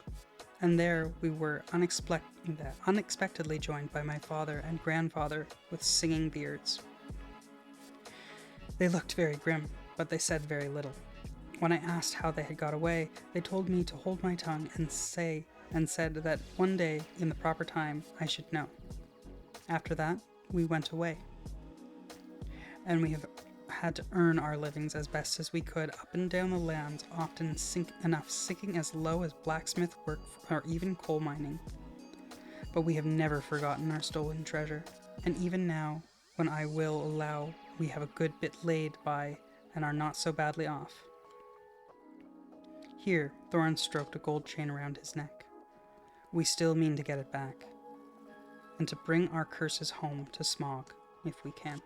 and there we were unexpectedly joined by my father and grandfather with singing beards. They looked very grim, but they said very little. When I asked how they had got away, they told me to hold my tongue and said that one day, in the proper time, I should know. After that, we went away. And we have had to earn our livings as best as we could up and down the lands, often sinking as low as blacksmith work or even coal mining. But we have never forgotten our stolen treasure, and even now, when I will allow we have a good bit laid by and are not so badly off. Here, Thorin stroked a gold chain around his neck. We still mean to get it back, and to bring our curses home to Smaug, if we can.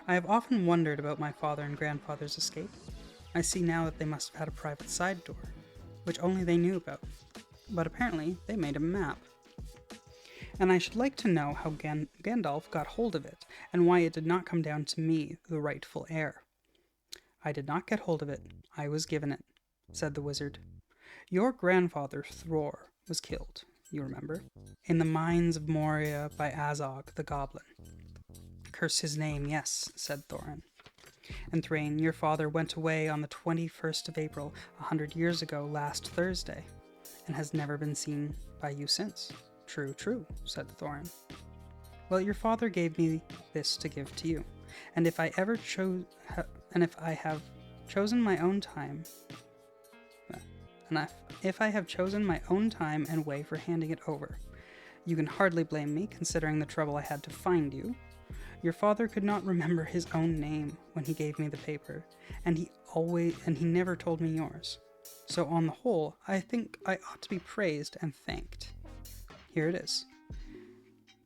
I have often wondered about my father and grandfather's escape, I see now that they must have had a private side door, which only they knew about. But apparently, they made a map. And I should like to know how Gandalf got hold of it, and why it did not come down to me, the rightful heir. I did not get hold of it. I was given it, said the wizard. Your grandfather, Thror, was killed, you remember, in the mines of Moria by Azog the goblin. Curse his name, yes, said Thorin. And Thrain, your father went away on the 21st of April, 100 years ago, last Thursday, and has never been seen by you since. True, true, said Thorin. Well, your father gave me this to give to you, and if I have chosen my own time, and way for handing it over, you can hardly blame me, considering the trouble I had to find you. Your father could not remember his own name when he gave me the paper, and he never told me yours. So on the whole, I think I ought to be praised and thanked. Here it is,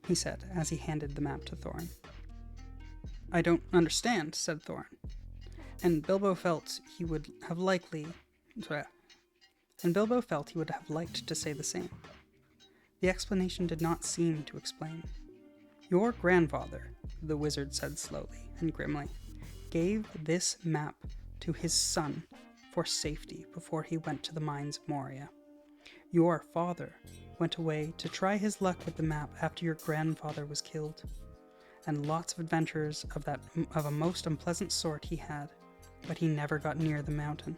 he said as he handed the map to Thorin. I don't understand, said Thorin, and Bilbo felt he would have liked to say the same. The explanation did not seem to explain. Your grandfather, the wizard said slowly and grimly, gave this map to his son for safety before he went to the mines of Moria. Your father went away to try his luck with the map after your grandfather was killed, and lots of adventures of a most unpleasant sort he had, but he never got near the mountain.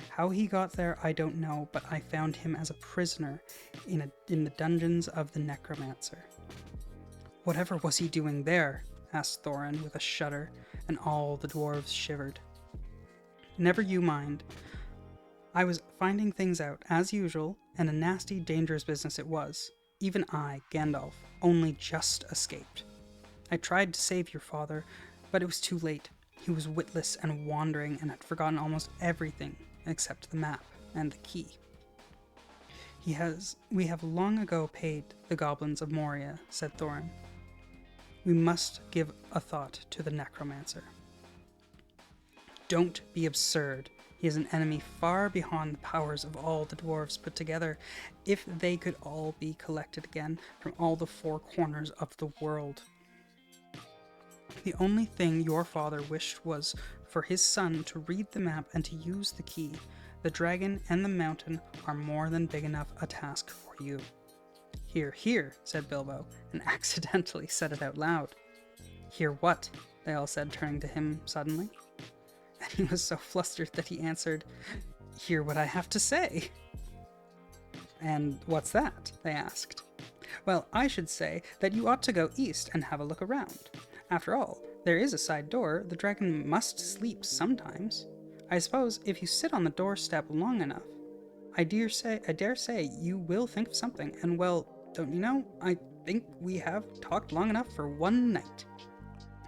How he got there I don't know, but I found him as a prisoner in the dungeons of the necromancer. Whatever was he doing there? Asked Thorin with a shudder, and all the dwarves shivered. Never you mind. I was finding things out, as usual, and a nasty, dangerous business it was. Even I, Gandalf, only just escaped. I tried to save your father, but it was too late. He was witless and wandering and had forgotten almost everything except the map and the key. We have long ago paid the goblins of Moria, said Thorin. We must give a thought to the necromancer. Don't be absurd. He is an enemy far beyond the powers of all the dwarves put together, if they could all be collected again from all the four corners of the world. The only thing your father wished was for his son to read the map and to use the key. The dragon and the mountain are more than big enough a task for you. Hear, hear, said Bilbo, and accidentally said it out loud. Hear what? They all said, turning to him suddenly. And he was so flustered that he answered, Hear what I have to say. And what's that? They asked. Well, I should say that you ought to go east and have a look around. After all, there is a side door. The dragon must sleep sometimes. I suppose if you sit on the doorstep long enough, I dare say you will think of something. And well, don't you know, I think we have talked long enough for one night.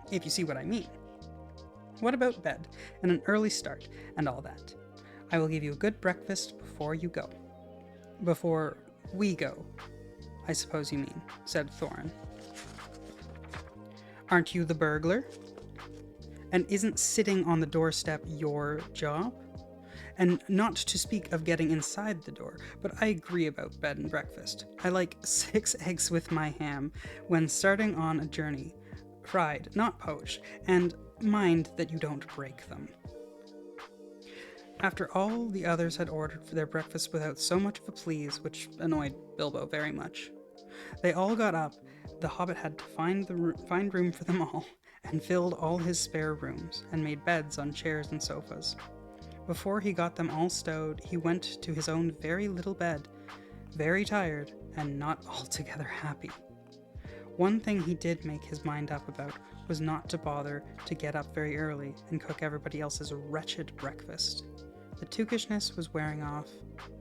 If you see what I mean. What about bed, and an early start, and all that? I will give you a good breakfast before you go. Before we go, I suppose you mean, said Thorin. Aren't you the burglar? And isn't sitting on the doorstep your job? And not to speak of getting inside the door, but I agree about bed and breakfast. I like 6 eggs with my ham when starting on a journey, fried, not poached, and mind that you don't break them. After all the others had ordered for their breakfast without so much of a please, which annoyed Bilbo very much, they all got up. The Hobbit had to find room for them all, and filled all his spare rooms, and made beds on chairs and sofas. Before he got them all stowed, he went to his own very little bed, very tired, and not altogether happy. One thing he did make his mind up about was not to bother to get up very early and cook everybody else's wretched breakfast. The tookishness was wearing off,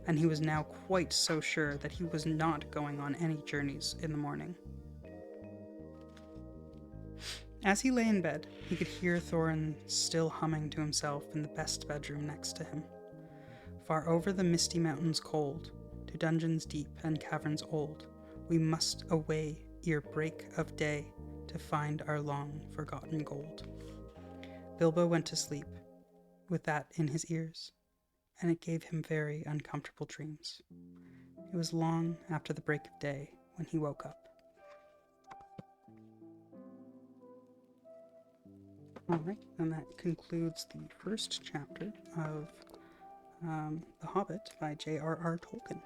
and he was now quite so sure that he was not going on any journeys in the morning. As he lay in bed, he could hear Thorin still humming to himself in the best bedroom next to him. Far over the misty mountains cold, to dungeons deep and caverns old, we must away ere break of day to find our long-forgotten gold. Bilbo went to sleep. with that in his ears, and it gave him very uncomfortable dreams. It was long after the break of day when he woke up. Alright, and that concludes the first chapter of The Hobbit by J.R.R. Tolkien.